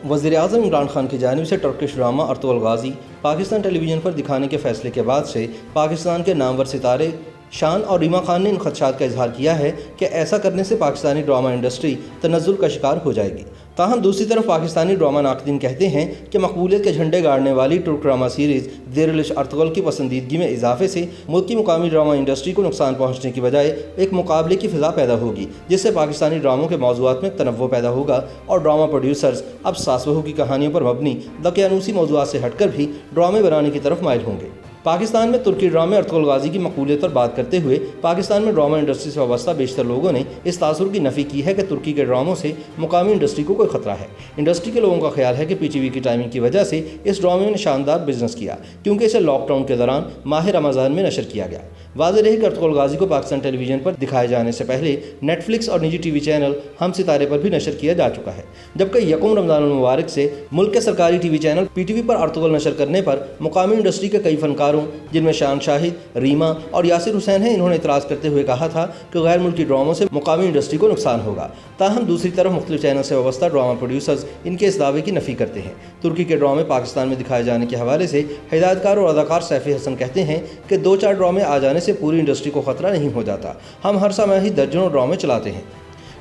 वज़ीर आज़म इमरान खान की जानिब से Turkish drama Ertugrul Ghazi Pakistan television पर दिखाने के फैसले के बाद से पाकिस्तान के नामवर सितारे शान और रीमा खान ने इन खदशात का इजहार किया है कि ऐसा करने से पाकिस्तानी ड्रामा इंडस्ट्री तनज़्ज़ुल का शिकार हो जाएगी। ताहम दूसरी तरफ पाकिस्तानी ड्रामा नाक़दीन कहते हैं कि मकबूलियत के झंडे गाड़ने वाली तुर्क ड्रामा सीरीज़ ज़ेर-ए-इश्क अर्तुगरुल की पसंदीदगी में इजाफे से मुल्क की मुकामी ड्रामा इंडस्ट्री को नुकसान पहुँचने की बजाय एक मुकाबले की फ़िज़ा पैदा होगी, जिससे पाकिस्तानी ड्रामों के मौज़ूआत में तनव्वुर पैदा होगा और ड्रामा प्रोड्यूसर्स अब सास बहू की कहानियों पर मबनी दकियानूसी मौज़ूआत से हटकर भी ड्रामे बनाने की तरफ माइल होंगे। पाकिस्तान में तुर्की ड्रामे अर्तुगरुल गाज़ी की मकबूलियत पर बात करते हुए पाकिस्तान में ड्रामा इंडस्ट्री से वाबस्ता बेशतर लोगों ने इस तासुर की नफ़ी की है कि तुर्की के ड्रामों से मुकामी इंडस्ट्री को कोई ख़तरा है। इंडस्ट्री के लोगों का ख्याल है कि पीटीवी की टाइमिंग की वजह से इस ड्रामे ने शानदार बिजनेस किया, क्योंकि इसे लॉकडाउन के दौरान माह रमज़ान में नशर किया गया। वाज़ेह रहे कि अर्तुगरुल गाज़ी को पाकिस्तान टेलीविज़न पर दिखाए जाने से पहले नेटफ्लिक्स और निजी टीवी चैनल हम सितारे पर भी नशर किया जा चुका है, जबकि यकम रमज़ानुल मुबारक से मुल्क के सरकारी टीवी चैनल पीटीवी पर अर्तुगरुल नशर करने पर मुकामी इंडस्ट्री के कई फनकारों, जिनमें शान शाहिद, रीमा और यासिर हुसैन हैं, इन्होंने इतराज़ करते हुए कहा था कि गैर मुल्की ड्रामों से मुकामी इंडस्ट्री को नुकसान होगा। ताहम दूसरी तरफ मुख्तलिफ चैनल से वाबस्ता ड्रामा प्रोड्यूसर्स इनके इस दावे की नफ़ी करते हैं। तुर्की के ड्रामे पाकिस्तान में दिखाए जाने के हवाले से हिदायतकार और अदाकार सैफ़ी हसन कहते हैं कि 2-4 ड्रामे आ जाने से पूरी इंडस्ट्री को ख़तरा नहीं हो जाता। हम हर समय ही दर्जनों ड्रामे चलाते हैं।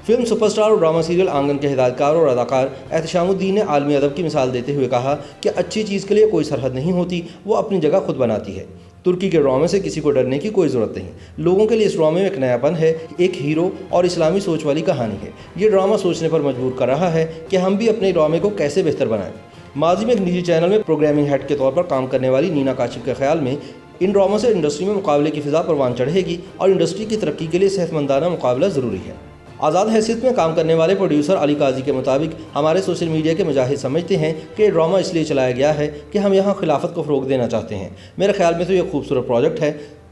फिल्म सुपरस्टार और ड्रामा सीरियल आंगन के हिदायतकार और अदाकार एहतशामुद्दीन ने आलमी अदब की मिसाल देते हुए कहा कि अच्छी चीज़ के लिए कोई सरहद नहीं होती, वो अपनी जगह खुद बनाती है। तुर्की के ड्रामे से किसी को डरने की कोई ज़रूरत नहीं। लोगों के लिए इस ड्रामे में एक नयापन है, एक हीरो और इस्लामी सोच वाली कहानी है। ये ड्रामा सोचने पर मजबूर कर रहा है कि हम भी अपने ड्रामे को कैसे बेहतर बनाएं। माजी में एक निजी चैनल में प्रोग्रामिंग हेड के तौर पर काम करने वाली नीना काशिफ के ख्याल में इन ड्रामों से इंडस्ट्री में मुकाबले की फ़िज़ा परवान चढ़ेगी और इंडस्ट्री की तरक्की के लिए सेहतमंदाना मुकाबला ज़रूरी है। आज़ाद हैसियत में काम करने वाले प्रोड्यूसर अली काजी के मुताबिक हमारे सोशल मीडिया के मुजाहिद समझते हैं कि ड्रामा इसलिए चलाया गया है कि हम यहाँ खिलाफत को फ़रोग़ देना चाहते हैं। मेरे ख्याल में तो ये खूबसूरत प्रोजेक्ट है,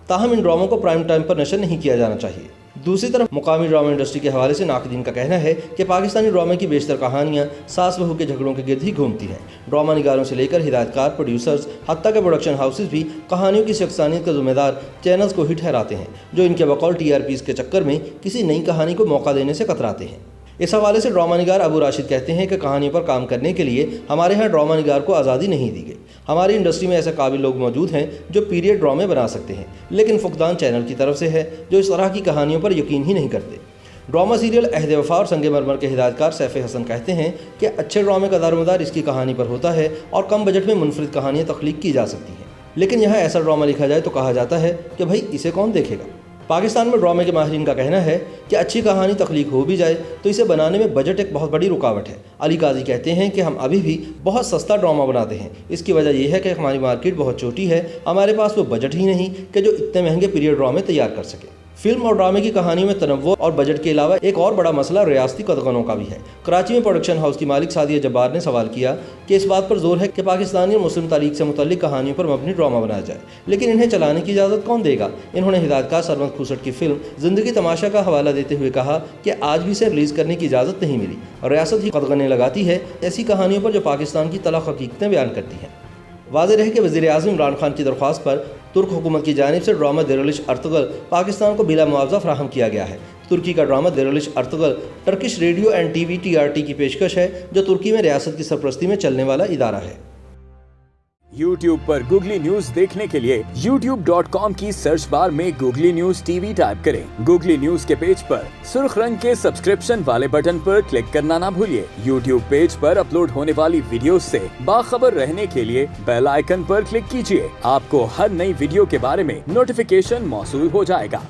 ताहम इन ड्रामों को प्राइम टाइम पर नशर नहीं किया जाना चाहिए। दूसरी तरफ मुकामी ड्रामा इंडस्ट्री के हवाले से नाक़दीन का कहना है कि पाकिस्तानी ड्रामे की बेशतर कहानियाँ सास बहू के झगड़ों के गिर्द ही घूमती हैं। ड्रामा निगारों से लेकर हिदायतकार, प्रोड्यूसर्स, हत्ता के प्रोडक्शन हाउसेस भी कहानियों की शख्सियत का ज़िम्मेदार चैनल्स को ही ठहराते हैं, जो इनके बकौल TRPs के चक्कर में किसी नई कहानी को मौका देने से कतराते हैं। इस हवाले से ड्रामा निगार अबू राशिद कहते हैं कि कहानियों पर काम करने के लिए हमारे यहाँ ड्रामा निगार को आज़ादी नहीं दी गई। हमारी इंडस्ट्री में ऐसे काबिल लोग मौजूद हैं जो पीरियड ड्रामे बना सकते हैं, लेकिन फुकदान चैनल की तरफ से है जो इस तरह की कहानियों पर यकीन ही नहीं करते। ड्रामा सीरियल अहद वफा और संगे मरमर के हिदायतकार सैफ़ी हसन कहते हैं कि अच्छे ड्रामे का दारोमदार इसकी कहानी पर होता है और कम बजट में मुनफरिद कहानियाँ तख्लीक की जा सकती हैं, लेकिन यहाँ ऐसा ड्रामा लिखा जाए तो कहा जाता है कि भाई इसे कौन देखेगा। पाकिस्तान में ड्रामे के माहिरीन का कहना है कि अच्छी कहानी तख्लीक हो भी जाए तो इसे बनाने में बजट एक बहुत बड़ी रुकावट है। अली काजी कहते हैं कि हम अभी भी बहुत सस्ता ड्रामा बनाते हैं। इसकी वजह यह है कि हमारी मार्केट बहुत छोटी है, हमारे पास वो बजट ही नहीं कि जो इतने महंगे पीरियड ड्रामे तैयार कर सके। फिल्म और ड्रामे की कहानी में तनव्वुर और बजट के अलावा एक और बड़ा मसला रियासती कदगनों का भी है। कराची में प्रोडक्शन हाउस की मालिक सादिया जब्बार ने सवाल किया कि इस बात पर जोर है कि पाकिस्तानी और मुस्लिम तारीख से मुतल्लिक कहानियों पर मबनी ड्रामा बनाया जाए, लेकिन इन्हें चलाने की इजाज़त कौन देगा। इन्होंने हिदायतकार सरवंत खुसट की फिल्म ज़िंदगी तमाशा का हवाला देते हुए कहा कि आज भी इसे रिलीज़ करने की इजाज़त नहीं मिली और रियासत ही कदगने लगाती है ऐसी कहानियों पर जो पाकिस्तान की तलख़ हकीकतें बयान करती हैं। वाज़ेह रहे कि वज़ीर आज़म इमरान खान की दरख्वास्त पर तुर्क हुकूमत की जानिब से ड्रामा ज़ेर-ए-इश्क अर्तुगरुल पाकिस्तान को बिला मुआवजा फराहम किया गया है। तुर्की का ड्रामा ज़ेर-ए-इश्क Ertugrul Turkish radio and TV TRT की पेशकश है, जो तुर्की में रियासत की सरपरस्ती में चलने वाला इदारा है। YouTube पर गूगली न्यूज देखने के लिए youtube.com की सर्च बार में गूगली न्यूज TV टाइप करें। गूगली न्यूज के पेज पर सुर्ख रंग के सब्सक्रिप्शन वाले बटन पर क्लिक करना ना भूलिए। YouTube पेज पर अपलोड होने वाली वीडियोस से बाखबर रहने के लिए बेल आइकन पर क्लिक कीजिए। आपको हर नई वीडियो के बारे में नोटिफिकेशन मौसूल हो जाएगा।